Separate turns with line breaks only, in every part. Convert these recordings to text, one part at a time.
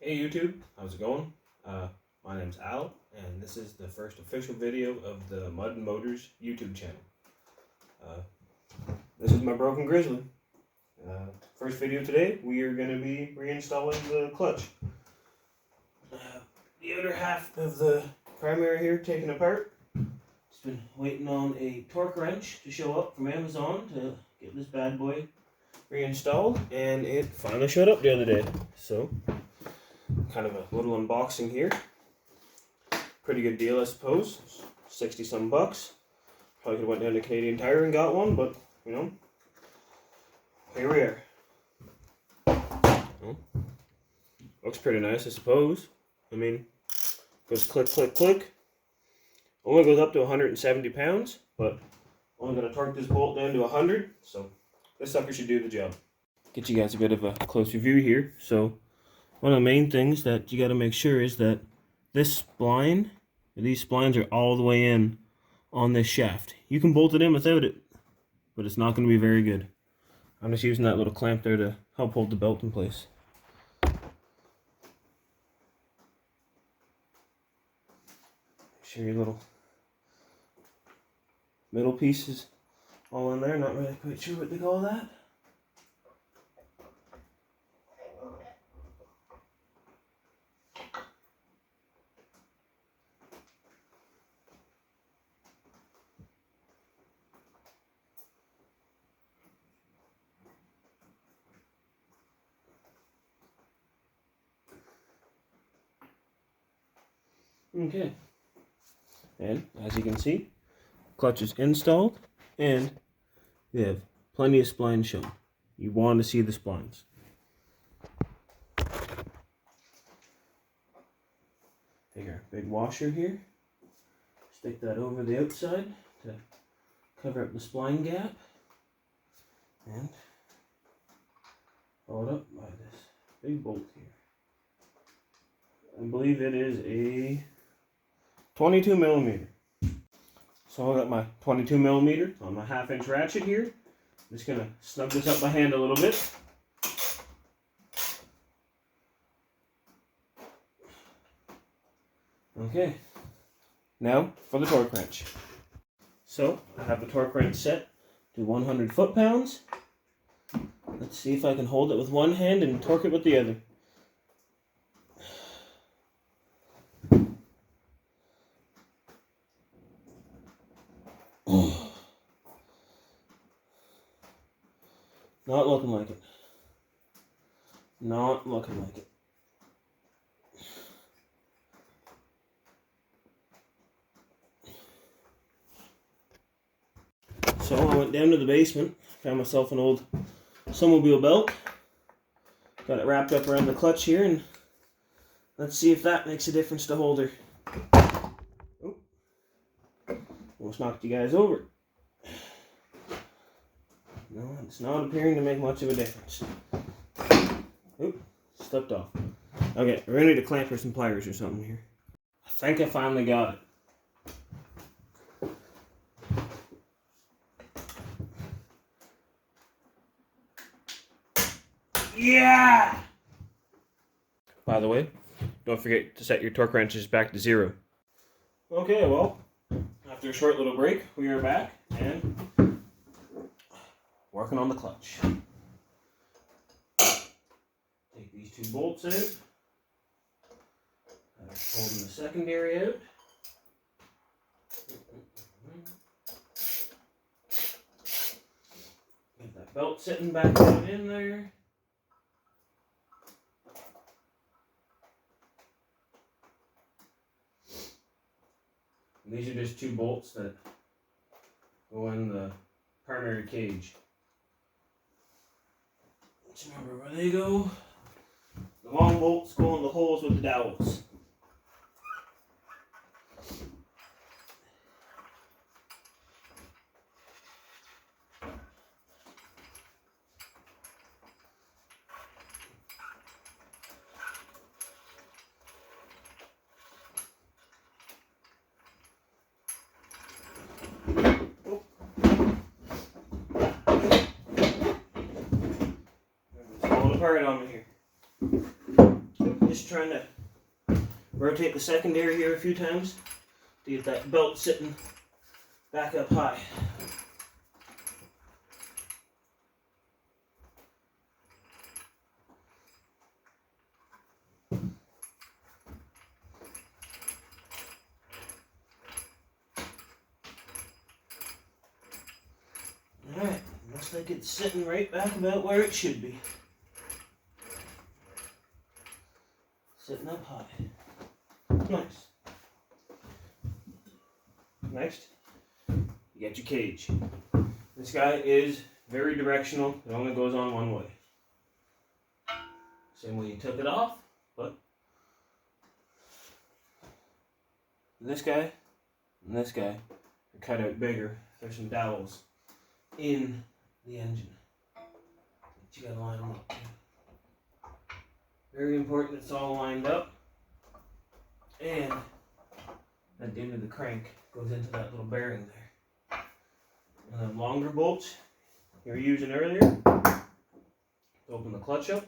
Hey YouTube, how's it going? My name's Al, and this is the first official video of the Mud and Motors YouTube channel. This is my broken Grizzly. First video today, we are going to be reinstalling the clutch. The other half of the primary here taken apart. Just been waiting on a torque wrench to show up from Amazon to get this bad boy reinstalled, and it finally showed up the other day. So, kind of a little unboxing here. Pretty good deal, I suppose. 60 some bucks. Probably could have went down to Canadian Tire and got one, but you know, here we are. Well, looks pretty nice, I suppose. I mean, goes click, click, click. Only goes up to 170 pounds, but only going to torque this bolt down to 100, so this sucker should do the job. Get you guys a bit of a closer view here. So, one of the main things that you got to make sure is that this spline, these splines are all the way in on this shaft. You can bolt it in without it, but it's not going to be very good. I'm just using that little clamp there to help hold the belt in place. Make sure your little middle piece is all in there. Not really quite sure what to call that. Okay, and as you can see, clutch is installed and we have plenty of splines shown. You want to see the splines. Take our big washer here, stick that over the outside to cover up the spline gap, and hold up by this big bolt here. I believe it is a 22 millimeter. So I got my 22 millimeter on my 1/2 inch ratchet here. I'm just gonna snug this up by hand a little bit. Okay, now for the torque wrench. So I have the torque wrench set to 100 foot-pounds. Let's see if I can hold it with one hand and torque it with the other. Not looking like it. Not looking like it. So I went down to the basement, found myself an old snowmobile belt. Got it wrapped up around the clutch here, and let's see if that makes a difference to hold her. Oh, almost knocked you guys over. No, it's not appearing to make much of a difference. Oop, slipped off. Okay, we're gonna need to clamp her some pliers or something here. I think I finally got it. Yeah! By the way, don't forget to set your torque wrenches back to 0. Okay, well, after a short little break, we are back and working on the clutch. Take these 2 bolts out. Holding the secondary out. Get that belt sitting back down in there. And these are just 2 bolts that go in the primary cage. Let's remember where they go. The long bolts go in the holes with the dowels. Apart on me here. just trying to rotate the secondary here a few times to get that belt sitting back up high. Alright, looks like it's sitting right back about where it should be. Sitting up high. Nice. Next, you get your cage. This guy is very directional. It only goes on one way. Same way you took it off, but this guy and this guy are cut out bigger. There's some dowels in the engine that you gotta line them up. Very important it's all lined up, and at the end of the crank goes into that little bearing there. And then longer bolts you were using earlier to open the clutch up,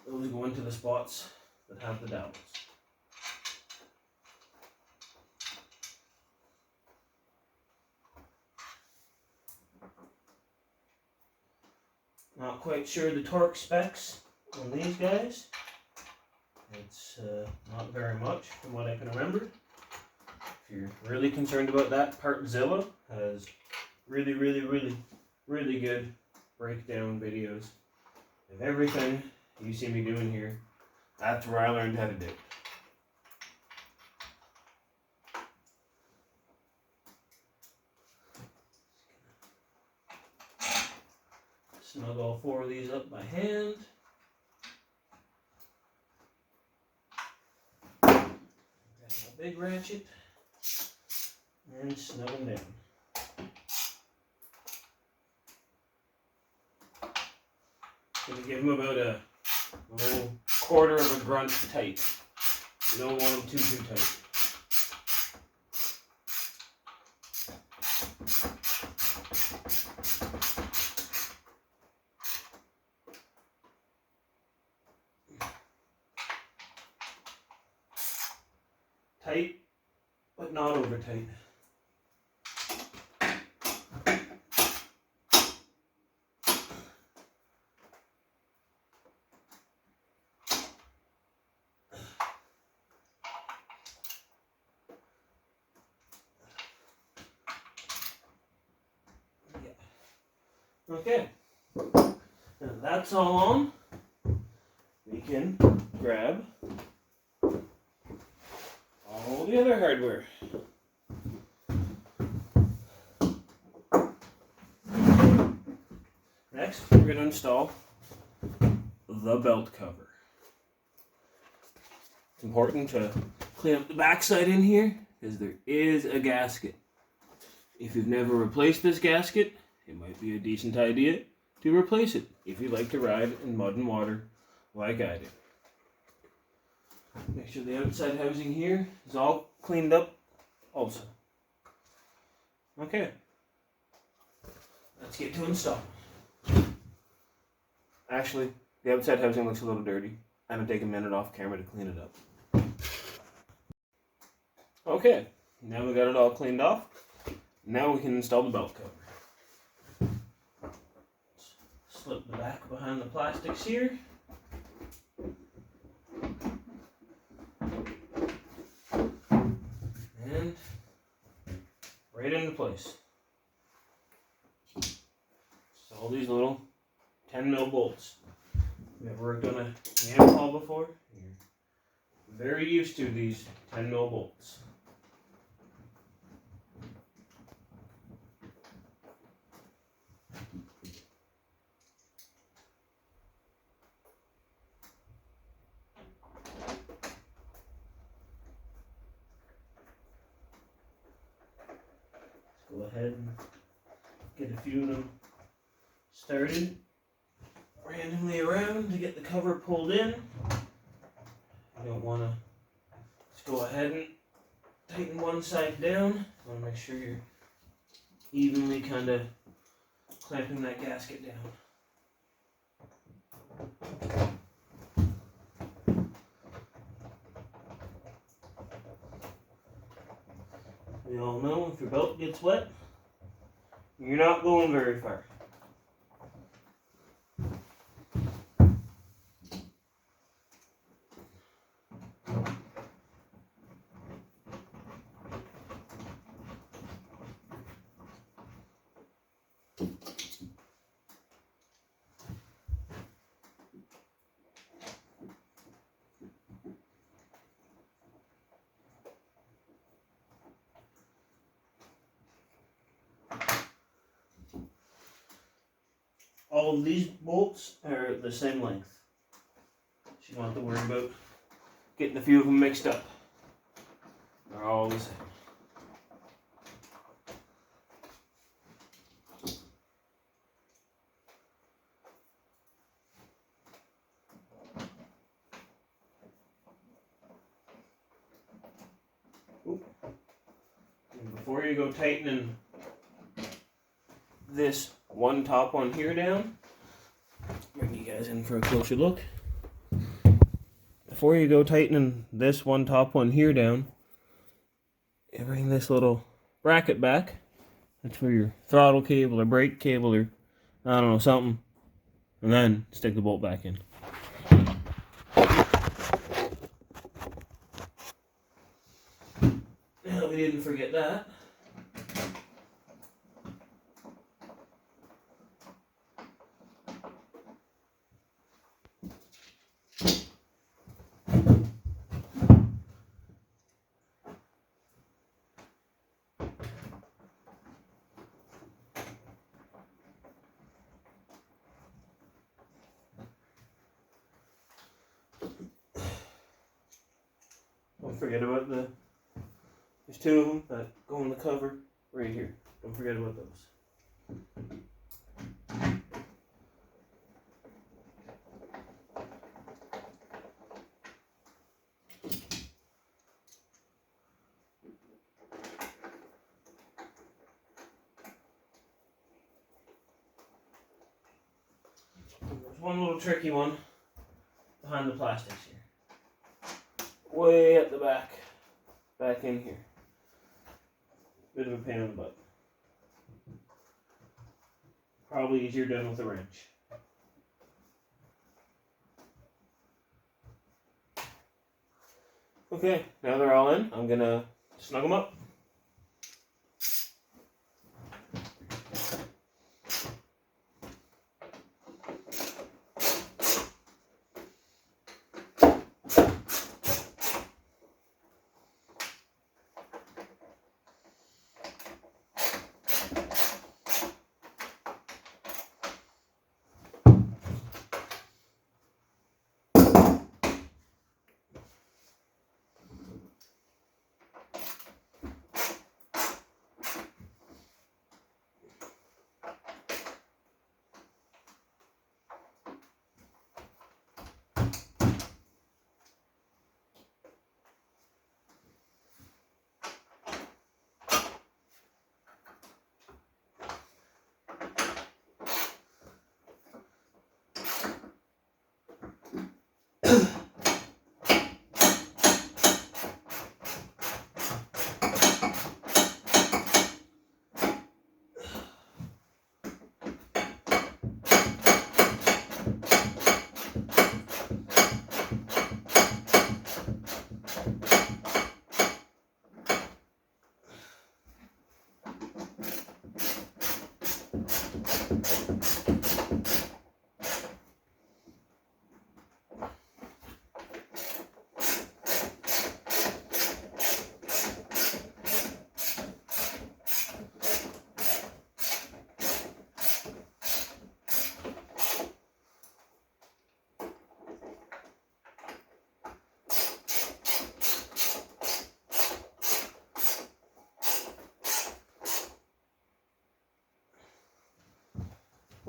those go into the spots that have the dowels. Not quite sure the torque specs on these guys. It's not very much from what I can remember. If you're really concerned about that, Partzilla has really good breakdown videos of everything you see me doing here. That's where I learned how to do it. Snug all four of these up by hand. Grab a big ratchet and snug them down. Gonna give them about a little quarter of a grunt tight. You don't want them too tight. Tight, but not over tight. Okay, now that's all on. We can grab all the other hardware. Next, we're going to install the belt cover. It's important to clean up the backside in here because there is a gasket. If you've never replaced this gasket, it might be a decent idea to replace it if you like to ride in mud and water like I do. Make sure the outside housing here is all cleaned up also. Okay, let's get to install. Actually, the outside housing looks a little dirty. I'm going to take a minute off camera to clean it up. Okay, now we got it all cleaned off. Now we can install the belt cover. Slip the back behind the plastics here. And right into place. So all these little 10mm bolts. If you've worked on a Yamaha before, you're very used to these 10mm bolts. Go ahead and get a few of them started randomly around to get the cover pulled in. You don't want to just go ahead and tighten one side down. You want to make sure you're evenly kind of clamping that gasket down. We all know if your belt gets wet, you're not going very far. All of these bolts are the same length, so you don't have to worry about getting a few of them mixed up. They're all the same. And before you go tightening this one top one here down, bring you guys in for a closer look. Before you go tightening this one top one here down, you bring this little bracket back. That's for your throttle cable or brake cable or I don't know, something. And then stick the bolt back in. Now we didn't forget that. Don't forget about there's two of them that go in the cover right here. Don't forget about those. There's one little tricky one behind the plastics here. Way at the back in here. Bit of a pain in the butt. Probably easier done with a wrench. Okay, now they're all in. I'm gonna snug them up.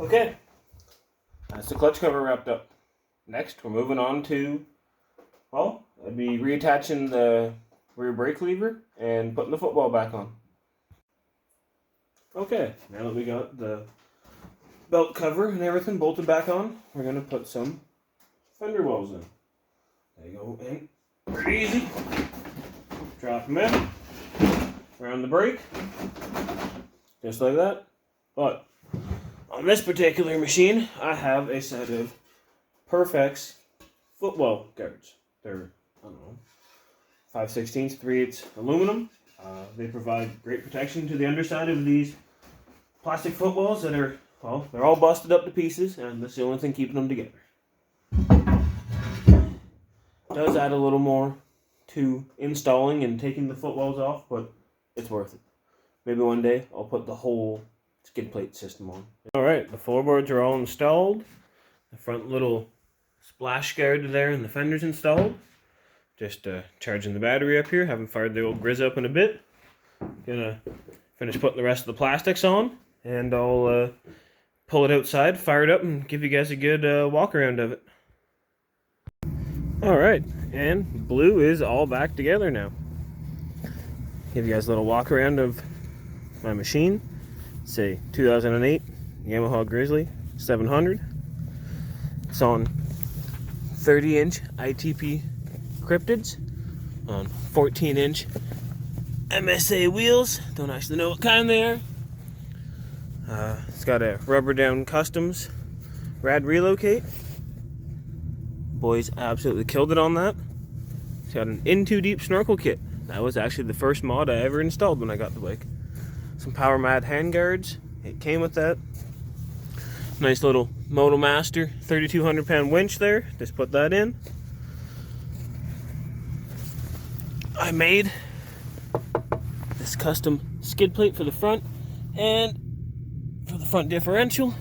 Okay, that's the clutch cover wrapped up. Next, we're moving on to, well, I'd be reattaching the rear brake lever and putting the footwell back on. Okay, now that we got the belt cover and everything bolted back on, we're going to put some fender wells in. There you go, in pretty easy. Drop them in. around the brake, just like that. But on this particular machine, I have a set of Perfex footwell guards. They're, I don't know, 5/16, 3/8 aluminum. They provide great protection to the underside of these plastic footwells that are, well, they're all busted up to pieces, and that's the only thing keeping them together. Does add a little more to installing and taking the footwells off, but it's worth it. Maybe one day I'll put the whole skid plate system on. Alright, the floorboards are all installed. The front little splash guard there and the fender's installed. Just charging the battery up here. Haven't fired the old Grizzly up in a bit. Gonna finish putting the rest of the plastics on, and I'll pull it outside, fire it up, and give you guys a good walk around of it. Alright, and blue is all back together now. Give you guys a little walk around of my machine. It's a 2008 Yamaha Grizzly 700. It's on 30-inch ITP cryptids on 14-inch MSA wheels. Don't actually know what kind they are. It's got a rubber down customs rad relocate. Boys absolutely killed it on that. It's got an in too deep snorkel kit. That was actually the first mod I ever installed when I got the bike. Some Power Mad handguards. It came with that. Nice little Moto Master 3,200 pound winch there. Just put that in. I made this custom skid plate for the front and for the front differential.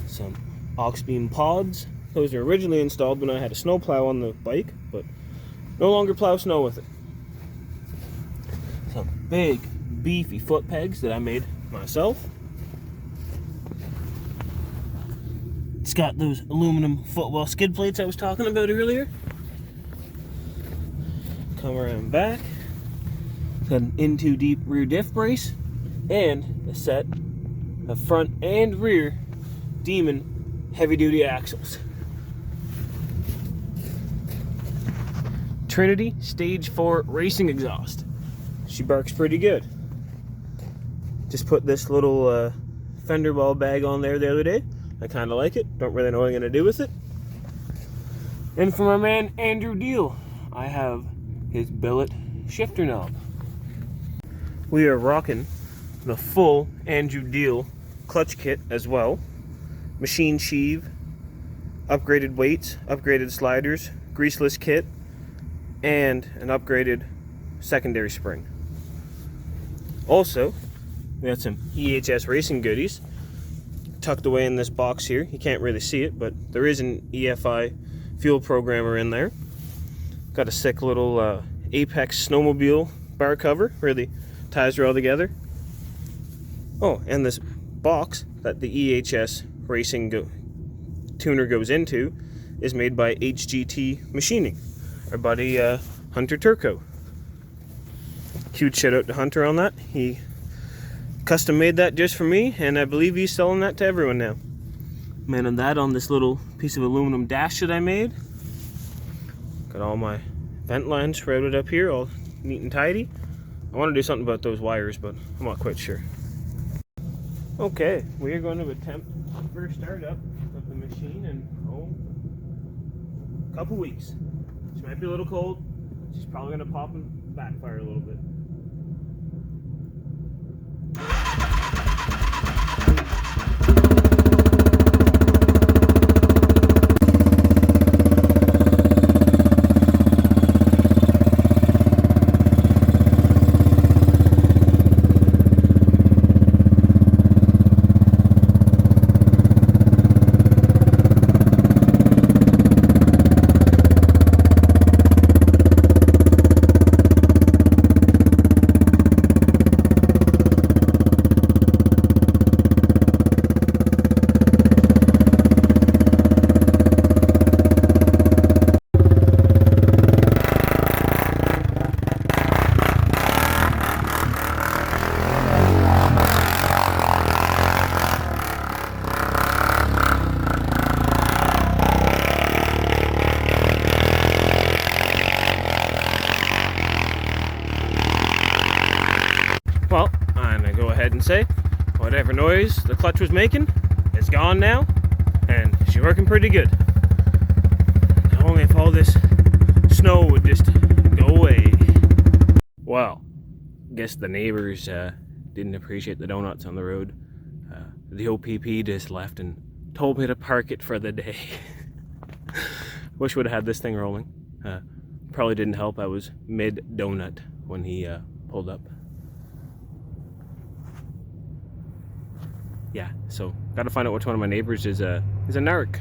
Some aux beam pods. Those were originally installed when I had a snow plow on the bike, but no longer plow snow with it. Some big, beefy foot pegs that I made myself. It's got those aluminum footwell skid plates I was talking about earlier. Come around back. It's got an in too deep rear diff brace and a set of front and rear Demon heavy-duty axles. Trinity Stage 4 racing exhaust. She barks pretty good. Just put this little fender ball bag on there the other day. I kind of like it. Don't really know what I'm going to do with it. And for my man Andrew Deal, I have his billet shifter knob. We are rocking the full Andrew Deal clutch kit as well. Machine sheave, upgraded weights, upgraded sliders, greaseless kit, and an upgraded secondary spring. Also, we got some EHS racing goodies tucked away in this box here. You can't really see it, but there is an EFI fuel programmer in there. Got a sick little Apex snowmobile bar cover, really ties her all together. Oh, and this box that the EHS racing tuner goes into is made by HGT Machining, our buddy Hunter Turco. Huge shout out to Hunter on that. He custom made that just for me, and I believe he's selling that to everyone now. Mounted that on this little piece of aluminum dash that I made. Got all my vent lines routed up here, all neat and tidy. I want to do something about those wires, but I'm not quite sure. Okay, we are going to attempt first startup of the machine in a couple weeks. She might be a little cold. She's probably going to pop and backfire a little bit. and say whatever noise the clutch was making is gone now, and she's working pretty good. Now, only if all this snow would just go away. Well, guess the neighbors didn't appreciate the donuts on the road. The OPP just left and told me to park it for the day. Wish would have had this thing rolling. Probably didn't help. I was mid-donut when he pulled up. Yeah, so gotta find out which one of my neighbors is a narc.